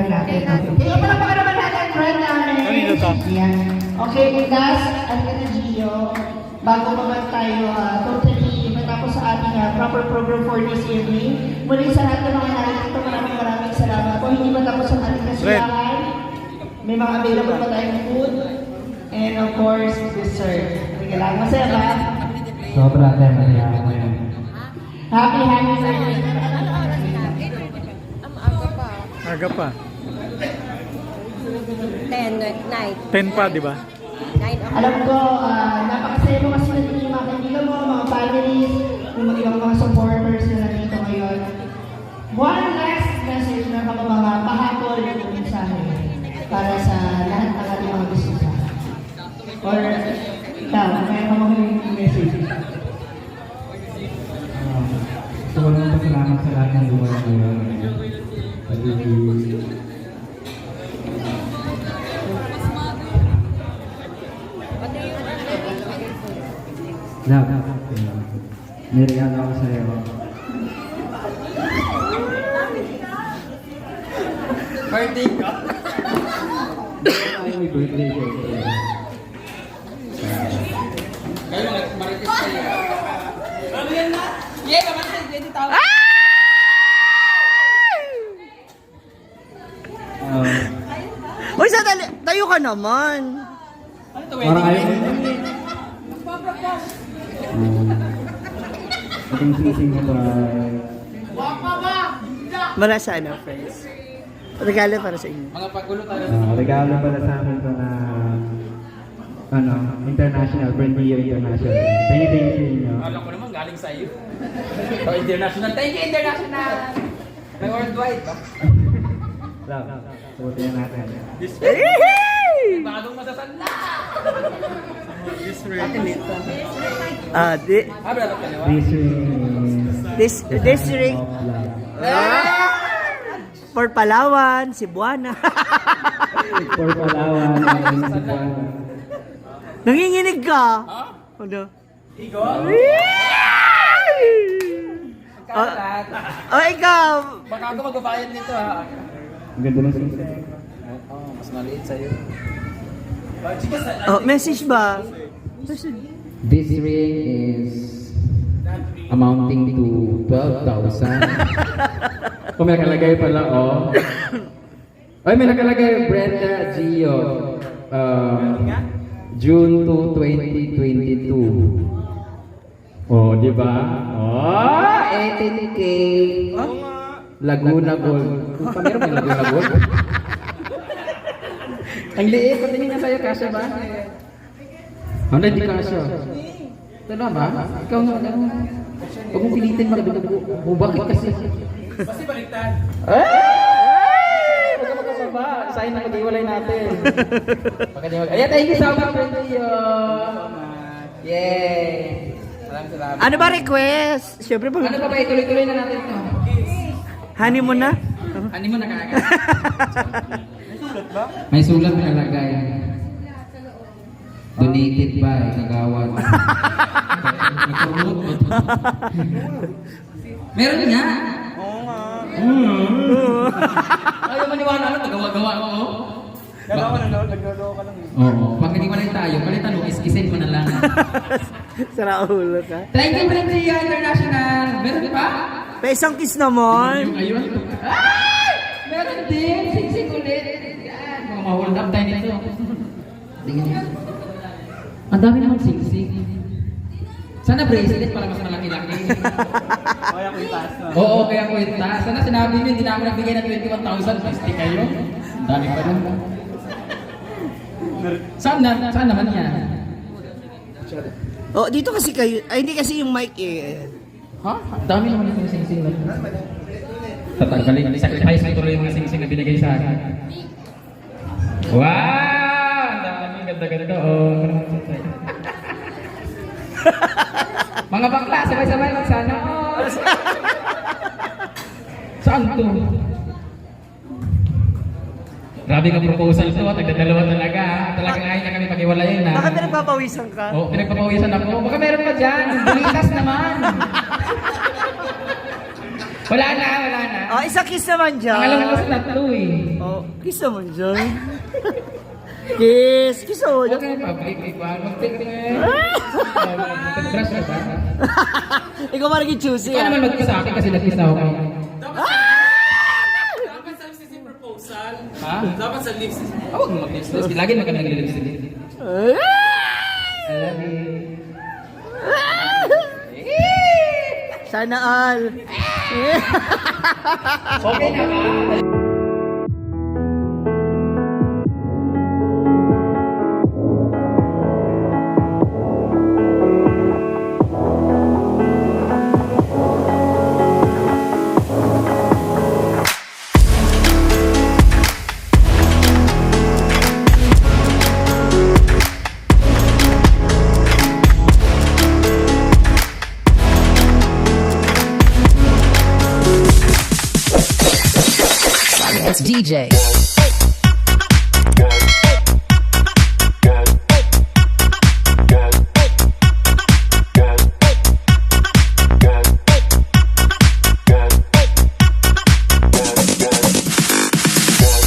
na natin. Okay, palakpakan naman natin, friend namin. Yan. Okay, guys, at ka na, Gio. Bago pa man tayo totally matapos sa ating proper program for this evening. Muli sa lahat ng mga narito, maraming salamat po. Hindi matapos ang ating kasiyahan. May mga available pa tayong food. And of course, dessert. Sige lang, masaya ba? Sobra tayo masaya ako yan. Happy birthday. Aga pa. 10 night. 10 pa, di ba? 9 o'clock. Alam ko, napakasaya mo kasi natin yung mga kaibigan mo, mga families, yung ibang mga supporters na nandito ngayon. One last message na mga pahapon na mensahe para sa lahat ng ating mga bisita. Or, ikaw, may mga message. Gusto ko naman pasalamat sa lahat ng lugar ngayon. Love, may regalo ako sa'yo. Birthday ka? May birthday ko. Kayo, marites kayo. Ano yan na? Yeah, kamatay, 20,000. Uy, tayo ka naman. Ano to, Parang wedding? ayaw mo. Itong sising ko ba? Para sa ano, friends? Regalo para sa inyo. Mga pagulo tayo. Regalo pala sa amin to na International, Brandio International. Thank you sa inyo. Alam ko naman, galing sa iyo. Oh, international. Thank you, international. May worldwide ba? Love, subutin natin. Bagong masasanda. Di, Ah, brother, kaliwa. This ring is this ring of love. for Palawan, Cebuana. For Palawan, Cebuana. Nanginginig ka? Ha? Ano? Igo? Kalat. Oh, ikaw! Baka ako magbabayad nito ha. Ang ganda ng sising. Oh, mas maliit sa'yo. Oh, message ba? This ring is amounting to 12,000. Kung may nakalagay pala, oh. Ay, may nakalagay, Brenda Gio. June 2, 2022. Oh, di ba? Oh, 18K. Laguna Gold. Kung pa meron may Laguna Gold. Ang liit, patingin nga sa'yo, kasya ba? Ano, hindi kasya. Ito na ba? Ikaw nga, huwag mong pilitin bakit kasi. Kasi baliktad. Huwag ka magkasaba. Sign na mag-iwalay natin. Ayan, thank you so much, Brenda. Yay! Maraming salamat. Ano ba request? Siyempre pag... Ano pa ba, ituloy-tuloy na natin ito. Honeymoon na? Ano mo nakakagat? May sulat na lagay. Donated by Kagawad. Meron nga. Oo nga. Ayaw maniwala na, tagawa-gawa ko. Naglolo ka lang. Oo. Pag naniwalay tayo, palitan mo, iskisin mo na lang. Sara ulo ka. Thank you, Brenda International. Meron pa? Pa isang kiss naman. Ayun. Ay! Meron din. Singsing ulit. Yan. Mga ma-hold up tayo nito. Tingnan niyo. Ang dami namang singsing. Sana bracelet para mas malaki-laki. Kaya ko itaas na. Oo, kaya kwenta. Sana sinabi niyo, hindi na ako nagbigay ng 21,000. Plastic kayo. Ang dami pa nun. Saan naman yan? Oh, dito kasi kayo. Ay, hindi kasi yung mic eh. Ha? Ang dami naman yung singsing na. Tatanggalin. Sacrifice ko tuloy yung mga singsing na binigay sa akin. Wow! Ang dami. Ganda-ganda. Oh. Mga bakla, sabay-sabay magsana. Saan to? Grabe ka proposal to, tagdadalawa talaga. Talagang ayaw na kami pag-iwalayin na. Baka pinagpapawisan ka? Oo, pinagpapawisan ako. Baka meron pa dyan. Bulitas naman. Wala na, wala na. Oh, isa kiss naman dyan. Ang alam ko sa tatlo eh. Oh, kiss naman dyan. Kiss. Kiss mo. Huwag ka na public, iba. Mag-take na eh. Mag-brush na ba? Ikaw ba naging choosy? Ikaw naman mag-kiss sa akin kasi nag-kiss ako kayo. Dapat sa lips si proposal. Ha? Dapat sa lips. Huwag mo mag-lips. Lagi na kami nag-lips. I love you. Sana all. Okay na ba? It's DJ.